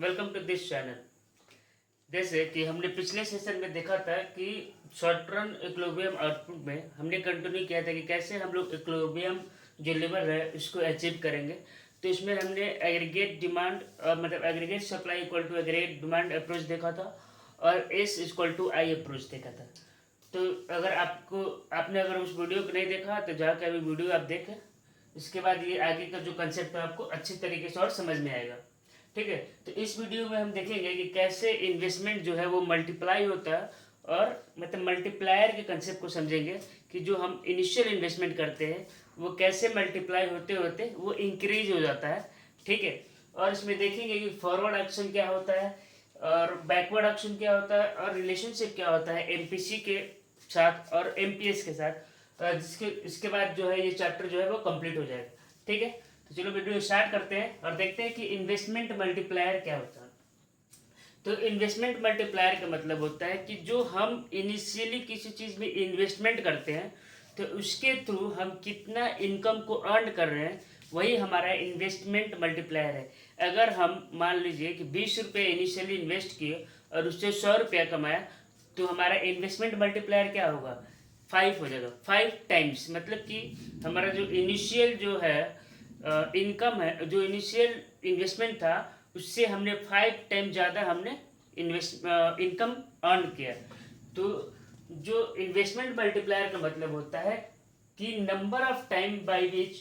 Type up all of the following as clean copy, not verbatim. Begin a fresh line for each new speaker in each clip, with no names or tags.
Welcome to this channel. जैसे कि हमने पिछले सेशन में देखा था कि शॉर्ट रन इक्विलिब्रियम आउटपुट में हमने कंटिन्यू किया था कि कैसे हम लोग इक्विलिब्रियम जो लेवल है उसको अचीव करेंगे। तो इसमें हमने एग्रीगेट डिमांड मतलब aggregate supply equal to aggregate demand approach देखा था और S equal to I approach देखा था। तो अगर आपने अगर उस वीडियो को नहीं देखा तो जाकर अभी वीडियो आप देखें। इसके बाद ये आगे का जो कंसेप्ट है आपको अच्छी तरीके से और समझ में आएगा। ठीक है, तो इस वीडियो में हम देखेंगे कि कैसे इन्वेस्टमेंट जो है वो मल्टीप्लाई होता है और मतलब मल्टीप्लायर के कंसेप्ट को समझेंगे कि जो हम इनिशियल इन्वेस्टमेंट करते हैं वो कैसे मल्टीप्लाई होते होते वो इंक्रीज हो जाता है। ठीक है, और इसमें देखेंगे कि फॉरवर्ड एक्शन क्या होता है और बैकवर्ड एक्शन क्या होता है और रिलेशनशिप क्या होता है एमपीसी के साथ और एमपीएस के साथ। जिसके इसके बाद जो है ये चैप्टर जो है वो कंप्लीट हो जाएगा। ठीक है, तो चलो वीडियो स्टार्ट करते हैं और देखते हैं कि इन्वेस्टमेंट मल्टीप्लायर क्या होता है। तो इन्वेस्टमेंट मल्टीप्लायर का मतलब होता है कि जो हम इनिशियली किसी चीज़ में इन्वेस्टमेंट करते हैं तो उसके थ्रू हम कितना इनकम को अर्न कर रहे हैं वही हमारा इन्वेस्टमेंट मल्टीप्लायर है। अगर हम मान लीजिए कि 20 रुपये इनिशियली इन्वेस्ट किए और उससे 100 रुपया कमाया तो हमारा इन्वेस्टमेंट मल्टीप्लायर क्या होगा, 5 हो जाएगा, 5 टाइम्स। मतलब कि हमारा जो इनिशियल जो है इनकम है, जो इनिशियल इन्वेस्टमेंट था उससे हमने 5 टाइम ज़्यादा हमने इनकम अर्न किया। तो जो इन्वेस्टमेंट मल्टीप्लायर का मतलब होता है कि number of time by which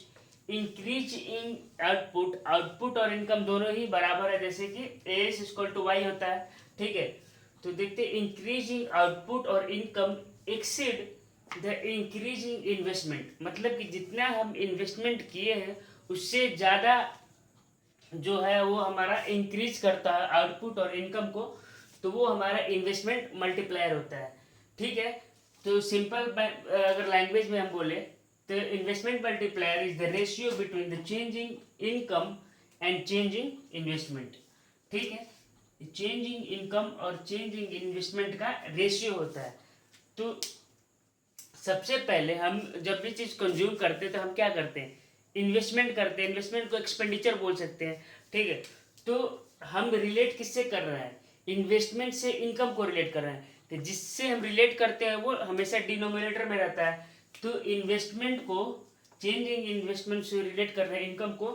increase in output और इनकम दोनों ही बराबर है, जैसे कि एस इक्वल टू वाई होता है। ठीक है, तो देखते हैं इंक्रीजिंग आउटपुट और income exceed the increasing investment. मतलब कि जितना हम इन्वेस्टमेंट किए हैं उससे ज़्यादा जो है वो हमारा इंक्रीज करता है आउटपुट और इनकम को, तो वो हमारा इन्वेस्टमेंट मल्टीप्लायर होता है। ठीक है, तो सिंपल अगर लैंग्वेज में हम बोले तो investment multiplier is the ratio between the changing income and changing investment. ठीक है, चेंजिंग इनकम और चेंजिंग इन्वेस्टमेंट का रेशियो होता है। तो सबसे पहले हम जब भी चीज़ कंज्यूम करते हैं तो हम क्या करते हैं, इन्वेस्टमेंट करते हैं। इन्वेस्टमेंट को एक्सपेंडिचर बोल सकते हैं। ठीक है, तो हम रिलेट किससे कर रहे हैं, इन्वेस्टमेंट से इनकम को रिलेट कर रहे हैं। तो जिससे हम रिलेट करते हैं वो हमेशा डिनोमिनेटर में रहता है। तो इन्वेस्टमेंट को चेंजिंग इन्वेस्टमेंट से रिलेट कर रहे हैं इनकम को,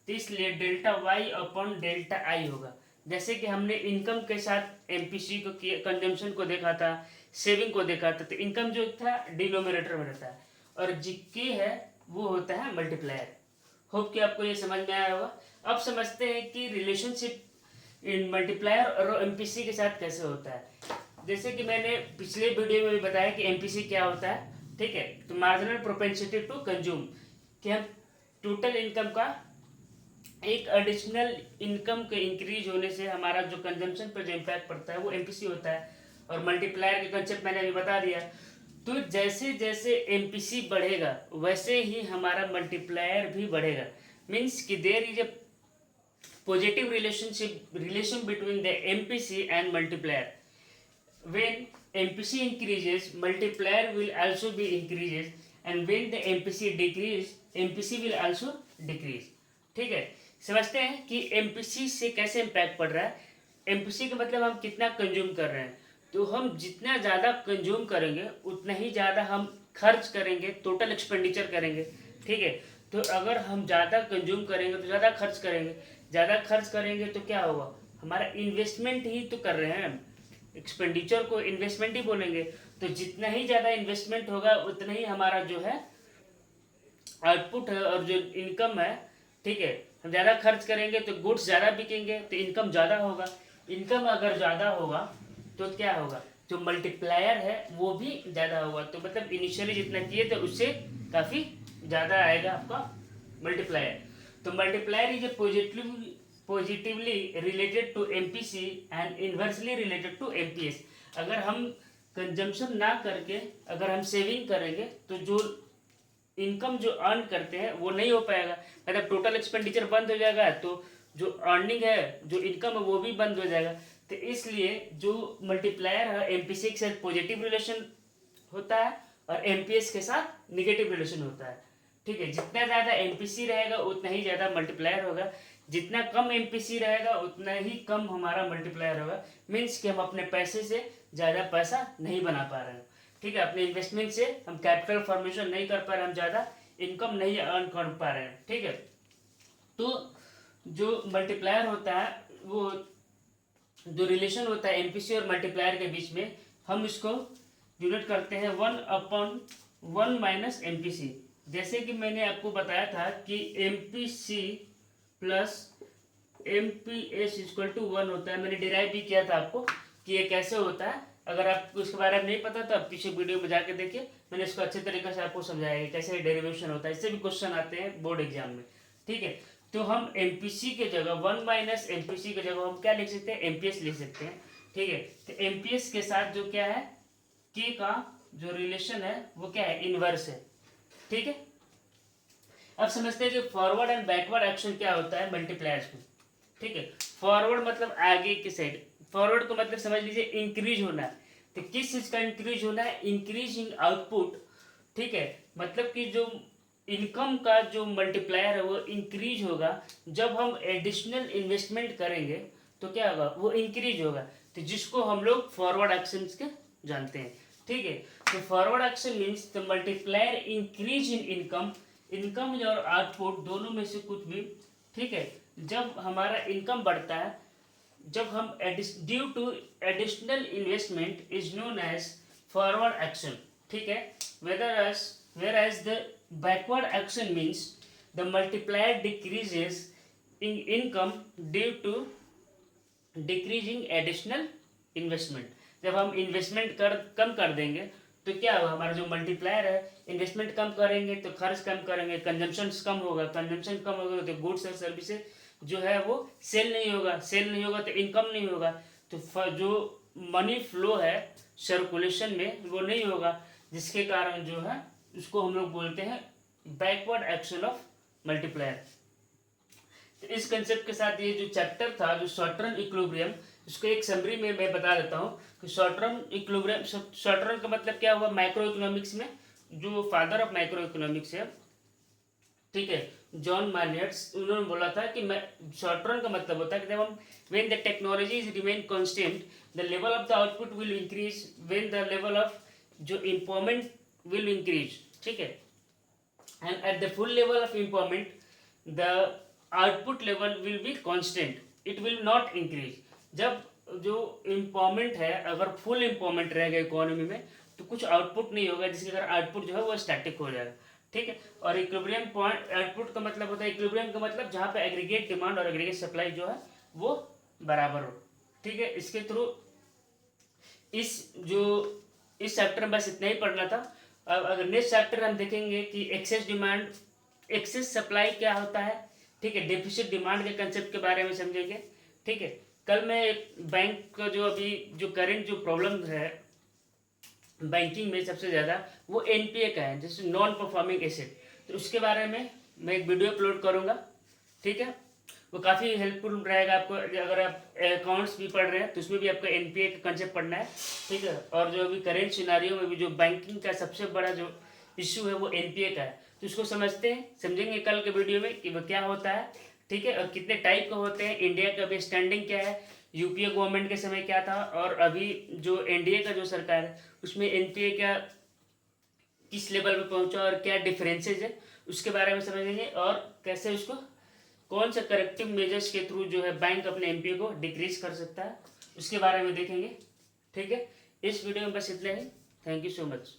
तो इसलिए delta Y upon delta I होगा। जैसे कि हमने इनकम के साथ एमपीसी को कंजम्पशन को देखा था, सेविंग को देखा था, तो इनकम जो था डिनोमिनेटर में रहता है और जीके है वो होता है मल्टीप्लायर। होप कि आपको ये समझ में आया होगा। अब समझते हैं कि रिलेशनशिप इन मल्टीप्लायर और एमपीसी के साथ कैसे होता है। जैसे कि मैंने पिछले वीडियो में भी बताया कि एमपीसी क्या होता है। ठीक है, तो मार्जिनल प्रोपेंसिटी टू कंज्यूम, कि हम टोटल इनकम का एक एडिशनल इनकम के इंक्रीज होने से हमारा जो कंजम्पशन पर जो इम्पैक्ट पड़ता है वो एमपीसी होता है। और मल्टीप्लायर के कंसेप्ट मैंने अभी बता दिया। तो जैसे जैसे एमपीसी बढ़ेगा वैसे ही हमारा मल्टीप्लायर भी बढ़ेगा। मीन्स कि there is a positive relation between the MPC and multiplier. when MPC increases multiplier will also be increases and when the MPC decrease MPC will also decrease। ठीक है, समझते हैं कि MPC से कैसे इम्पैक्ट पड़ रहा है। MPC का मतलब हम कितना कंज्यूम कर रहे हैं, तो हम जितना ज़्यादा कंज्यूम करेंगे उतना ही ज़्यादा हम खर्च करेंगे, टोटल एक्सपेंडिचर करेंगे। ठीक है, तो अगर हम ज़्यादा कंज्यूम करेंगे तो ज़्यादा खर्च करेंगे, ज़्यादा खर्च करेंगे तो क्या होगा, हमारा इन्वेस्टमेंट ही तो कर रहे हैं, एक्सपेंडिचर को इन्वेस्टमेंट ही बोलेंगे। तो जितना ही ज़्यादा इन्वेस्टमेंट होगा उतना ही हमारा जो है आउटपुट है और जो इनकम है। ठीक है, हम ज़्यादा खर्च करेंगे तो गुड्स ज़्यादा बिकेंगे तो इनकम ज़्यादा होगा। इनकम अगर ज़्यादा होगा तो क्या होगा, जो मल्टीप्लायर है वो भी ज़्यादा होगा। तो मतलब इनिशियली जितना किए थे उससे काफ़ी ज़्यादा आएगा आपका मल्टीप्लायर। तो multiplier is a positively related to MPC and inversely related to MPS. अगर हम कंजम्पशन ना करके अगर हम सेविंग करेंगे तो जो इनकम जो अर्न करते हैं वो नहीं हो पाएगा, मतलब टोटल एक्सपेंडिचर बंद हो जाएगा तो जो अर्निंग है जो इनकम है वो भी बंद हो जाएगा। तो इसलिए जो मल्टीप्लायर है एमपीसी के साथ पॉजिटिव रिलेशन होता है और एमपीएस के साथ निगेटिव रिलेशन होता है। ठीक है, जितना ज़्यादा एमपीसी रहेगा उतना ही ज़्यादा मल्टीप्लायर होगा। जितना कम एमपीसी रहेगा उतना ही कम हमारा मल्टीप्लायर होगा। मीन्स कि हम अपने पैसे से ज़्यादा पैसा नहीं बना पा रहे हैं, ठीक है। अपने इन्वेस्टमेंट से हम कैपिटल फॉर्मेशन नहीं कर पा रहे हैं, हम ज़्यादा इनकम नहीं अर्न कर पा रहे हैं, ठीक है। तो जो मल्टीप्लायर होता है, वो जो रिलेशन होता है एमपीसी और मल्टीप्लायर के बीच में, हम इसको यूनिट करते हैं 1/1 माइनस एमपीसी। जैसे कि मैंने आपको बताया था कि MPC plus MPS equal to 1 होता है। मैंने डिराइव भी किया था आपको कि ये कैसे होता है। अगर आपको इसके बारे में नहीं पता तो आप पीछे वीडियो में जाके देखिए, मैंने इसको अच्छे तरीके से आपको समझाया है कैसे डेरिवेशन होता है। इससे भी क्वेश्चन आते हैं बोर्ड एग्जाम में, ठीक है। तो हम एमपीसी के जगह 1 माइनस एमपीसी के जगह हम क्या लिख सकते हैं, एमपीएस लिख सकते हैं, ठीक है। तो एमपीएस के साथ जो क्या है, के का जो रिलेशन है वो क्या है, इनवर्स है, ठीक है। अब समझते हैं कि फॉरवर्ड एंड बैकवर्ड एक्शन क्या होता है मल्टीप्लायर्स में, ठीक है। फॉरवर्ड मतलब आगे की साइड, फॉरवर्ड को मतलब समझ लीजिए इंक्रीज होना है। तो किस चीज का इंक्रीज होना है, इंक्रीज इन आउटपुट, ठीक है। मतलब कि जो इनकम का जो मल्टीप्लायर है वो इंक्रीज होगा जब हम एडिशनल इन्वेस्टमेंट करेंगे, तो क्या होगा, वो इंक्रीज होगा। तो जिसको हम लोग फॉरवर्ड एक्शन के जानते हैं, ठीक है। तो forward action means the multiplier increase in income, income और आउटपुट दोनों में से कुछ भी, ठीक है। जब हमारा इनकम बढ़ता है, जब हम due to additional investment is known as forward action, ठीक है। whereas the backward action means the multiplier decreases in income due to decreasing additional investment। जब हम इन्वेस्टमेंट कम कर देंगे तो क्या होगा, हमारा जो मल्टीप्लायर है, इन्वेस्टमेंट कम करेंगे तो खर्च कम करेंगे, कंजम्पशन कम होगा, कंजम्पशन कम होगा तो गुड्स और सर्विसेज जो है वो सेल नहीं होगा, सेल नहीं होगा तो इनकम नहीं होगा। तो जो मनी फ्लो है सर्कुलेशन में वो नहीं होगा, जिसके कारण जो है उसको हम लोग बोलते हैं बैकवर्ड एक्शन ऑफ मल्टीप्लायर। तो इस कंसेप्ट के साथ ये जो चैप्टर था, जो शॉर्ट टर्म इक्विलिब्रियम, इसको एक समरी में मैं बता देता हूँ कि short term equilibrium, short term का मतलब क्या हुआ, माइक्रो इकोनॉमिक्स में जो फादर ऑफ माइक्रो इकोनॉमिक्स है, ठीक है, जॉन मार्नियर्स, उन्होंने बोला था कि शॉर्ट टर्म का मतलब होता है कि जब हम when the technologies remain constant the level of the output will increase when the level of जो एम्पावरमेंट विल इंक्रीज, ठीक है। And at the full level of empowerment the output level will be constant, it will not increase. जब जो empowerment है, अगर full empowerment रहेगा economy में तो कुछ आउटपुट नहीं होगा, जिसके कारण आउटपुट जो है वो स्टैटिक हो जाएगा, ठीक है। और इक्विलिब्रियम पॉइंट, आउटपुट का मतलब होता है, इक्विलिब्रियम का मतलब जहाँ पे एग्रीगेट डिमांड और एग्रीगेट सप्लाई जो है वो बराबर हो, ठीक है। इसके थ्रू इस चैप्टर में बस इतना ही पढ़ना था। अब अगर नेक्स्ट चैप्टर हम देखेंगे कि एक्सेस डिमांड, एक्सेस सप्लाई क्या होता है, ठीक है, डेफिसिट डिमांड के कंसेप्ट के बारे में समझेंगे, ठीक है। कल मैं बैंक का जो अभी जो करेंट जो प्रॉब्लम है बैंकिंग में सबसे ज़्यादा, वो एनपीए का है, जैसे नॉन परफॉर्मिंग एसेट, तो उसके बारे में मैं एक वीडियो अपलोड करूँगा, ठीक है। वो काफ़ी हेल्पफुल रहेगा आपको, अगर आप अकाउंट्स भी पढ़ रहे हैं तो उसमें भी आपको एनपीए का कंसेप्ट पढ़ना है, ठीक है। और जो अभी करेंट सिनारियो में भी जो बैंकिंग का सबसे बड़ा जो इश्यू है वो एनपीए का है, तो उसको समझेंगे कल के वीडियो में कि वो क्या होता है, ठीक है, और कितने टाइप का होते हैं, इंडिया का अभी स्टैंडिंग क्या है, यूपीए गवर्नमेंट के समय क्या था, और अभी जो एनडीए का जो सरकार है उसमें एनपीए क्या किस लेवल पे पहुंचा और क्या डिफरेंसेज है, उसके बारे में समझेंगे। और कैसे उसको कौन सा करेक्टिव मेजर्स के थ्रू जो है बैंक अपने एमपीए को डिक्रीज कर सकता है, उसके बारे में देखेंगे, ठीक है। इस वीडियो में बस इतना ही। Thank you so much.